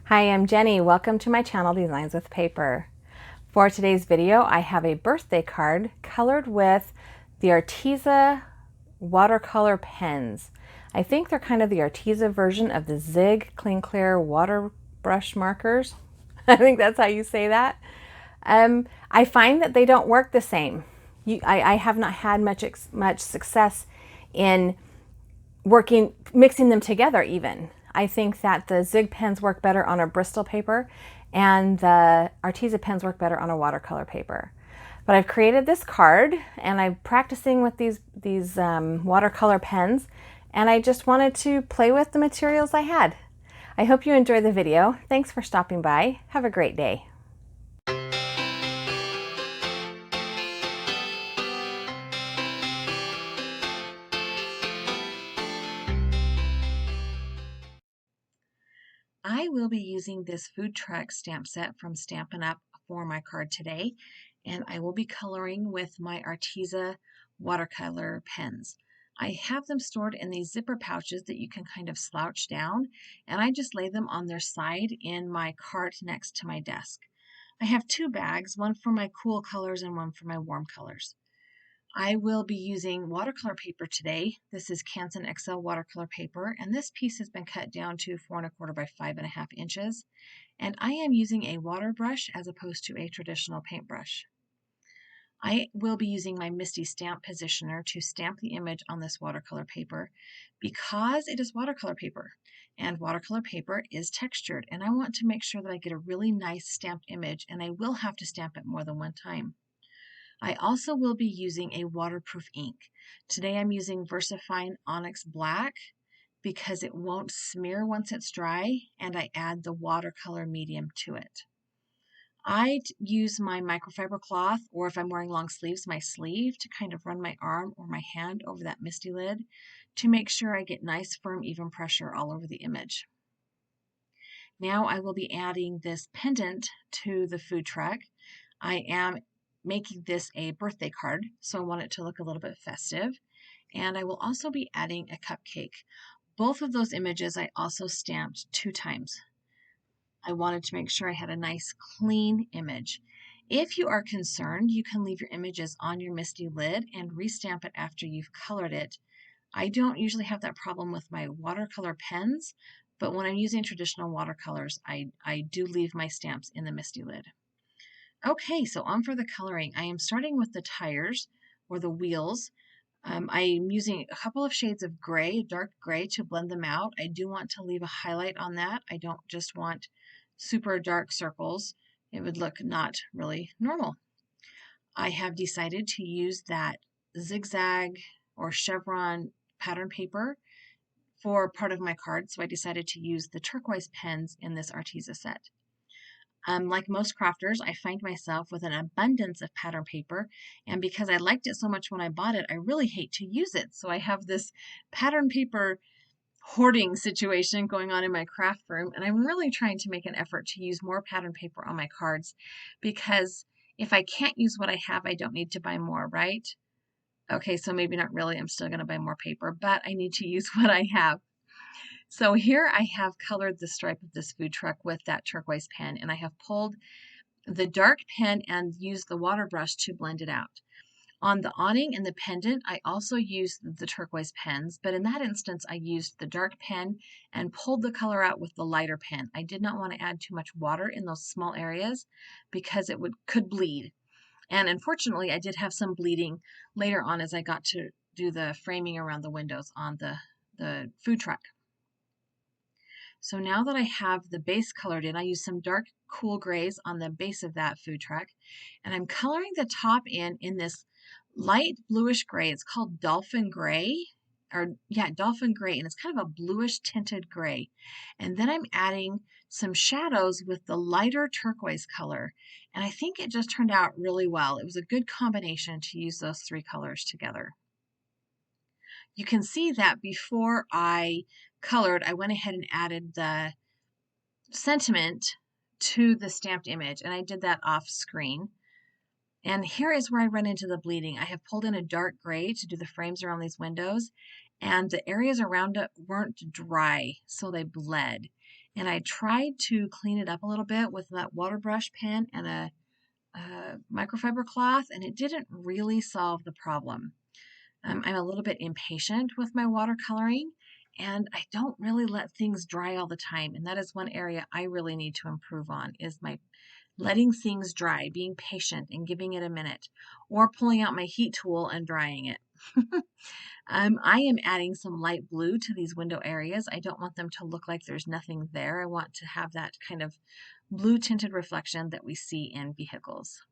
Hi, I'm Jenny. Welcome to my channel, Designs with Paper. For today's video, I have a birthday card colored with the Arteza watercolor pens. I think they're kind of the Arteza version of the Zig Clean Clear water brush markers. I think that's how you say that. I find that they don't work the same. I have not had much success in mixing them together even. I think that the Zig pens work better on a Bristol paper and the Arteza pens work better on a watercolor paper. But I've created this card and I'm practicing with these watercolor pens, and I just wanted to play with the materials I had. I hope you enjoy the video. Thanks for stopping by. Have a great day. I will be using this food truck stamp set from Stampin' Up! For my card today, and I will be coloring with my Arteza watercolor pens. I have them stored in these zipper pouches that you can kind of slouch down, and I just lay them on their side in my cart next to my desk. I have two bags, one for my cool colors and one for my warm colors. I will be using watercolor paper today. This is Canson XL watercolor paper, and this piece has been cut down to 4¼ by 5½ inches. And I am using a water brush as opposed to a traditional paintbrush. I will be using my Misty Stamp Positioner to stamp the image on this watercolor paper because it is watercolor paper, and watercolor paper is textured, and I want to make sure that I get a really nice stamped image, and I will have to stamp it more than one time. I also will be using a waterproof ink. Today I'm using VersaFine Onyx Black because it won't smear once it's dry, and I add the watercolor medium to it. I use my microfiber cloth, or if I'm wearing long sleeves, my sleeve, to kind of run my arm or my hand over that misty lid to make sure I get nice, firm, even pressure all over the image. Now I will be adding this pendant to the food truck. I am making this a birthday card, so I want it to look a little bit festive. And I will also be adding a cupcake. Both of those images I also stamped 2 times. I wanted to make sure I had a nice clean image. If you are concerned, you can leave your images on your misty lid and restamp it after you've colored it. I don't usually have that problem with my watercolor pens, but when I'm using traditional watercolors, I do leave my stamps in the misty lid. Okay, so on for the coloring. I am starting with the tires or the wheels. I'm using a couple of shades of gray, dark gray, to blend them out. I do want to leave a highlight on that. I don't just want super dark circles. It would look not really normal. I have decided to use that zigzag or chevron pattern paper for part of my card, so I decided to use the turquoise pens in this Arteza set. Like most crafters, I find myself with an abundance of pattern paper, and because I liked it so much when I bought it, I really hate to use it. So I have this pattern paper hoarding situation going on in my craft room, and I'm really trying to make an effort to use more pattern paper on my cards, because if I can't use what I have, I don't need to buy more, right? Okay, so maybe not really. I'm still going to buy more paper, but I need to use what I have. So here I have colored the stripe of this food truck with that turquoise pen, and I have pulled the dark pen and used the water brush to blend it out. On the awning and the pendant, I also used the turquoise pens, but in that instance, I used the dark pen and pulled the color out with the lighter pen. I did not want to add too much water in those small areas because it could bleed. And unfortunately, I did have some bleeding later on as I got to do the framing around the windows on the food truck. So now that I have the base colored in, I use some dark cool grays on the base of that food truck, and I'm coloring the top in this light bluish gray. It's called dolphin gray, dolphin gray, and it's kind of a bluish tinted gray. And then I'm adding some shadows with the lighter turquoise color, and I think it just turned out really well. It was a good combination to use those 3 colors together. You can see that before I colored, I went ahead and added the sentiment to the stamped image, and I did that off screen. And here is where I run into the bleeding. I have pulled in a dark gray to do the frames around these windows, and the areas around it weren't dry, so they bled. And I tried to clean it up a little bit with that water brush pen and a microfiber cloth, and it didn't really solve the problem. I'm a little bit impatient with my watercoloring, and I don't really let things dry all the time. And that is one area I really need to improve on, is my letting things dry, being patient and giving it a minute, or pulling out my heat tool and drying it. I am adding some light blue to these window areas. I don't want them to look like there's nothing there. I want to have that kind of blue tinted reflection that we see in vehicles.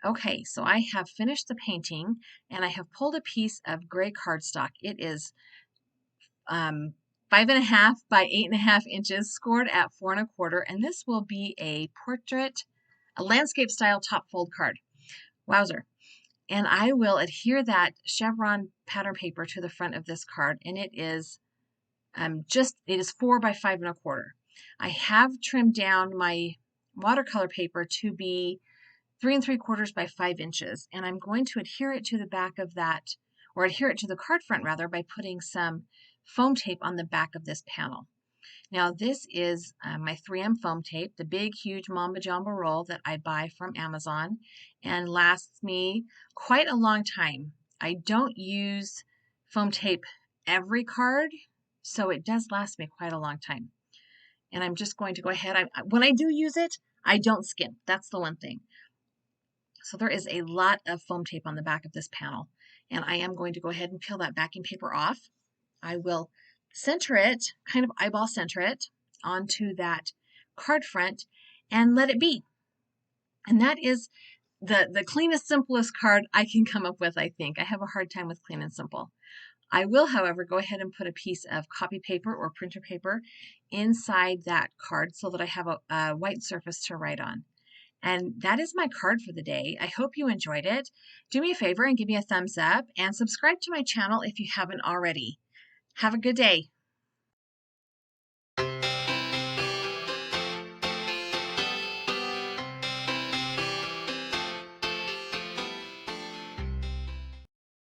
Okay, so I have finished the painting and I have pulled a piece of gray cardstock. It is 5.5 by 8.5 inches, scored at 4.25, and this will be a portrait, a landscape style top fold card. Wowzer. And I will adhere that chevron pattern paper to the front of this card, and it is it is 4 by 5.25. I have trimmed down my watercolor paper to be 3.75 by 5 inches, and I'm going to adhere it to the back of that, or adhere it to the card front rather, by putting some foam tape on the back of this panel. Now this is my 3M foam tape, the big huge Mamba Jumbo roll that I buy from Amazon and lasts me quite a long time. I don't use foam tape every card, so it does last me quite a long time. And I'm just going to go ahead, when I do use it, I don't skimp. That's the one thing. So there is a lot of foam tape on the back of this panel, and I am going to go ahead and peel that backing paper off. I will center it, kind of eyeball center it onto that card front and let it be. And that is the cleanest, simplest card I can come up with, I think. I have a hard time with clean and simple. I will, however, go ahead and put a piece of copy paper or printer paper inside that card so that I have a white surface to write on. And that is my card for the day. I hope you enjoyed it. Do me a favor and give me a thumbs up and subscribe to my channel if you haven't already. Have a good day.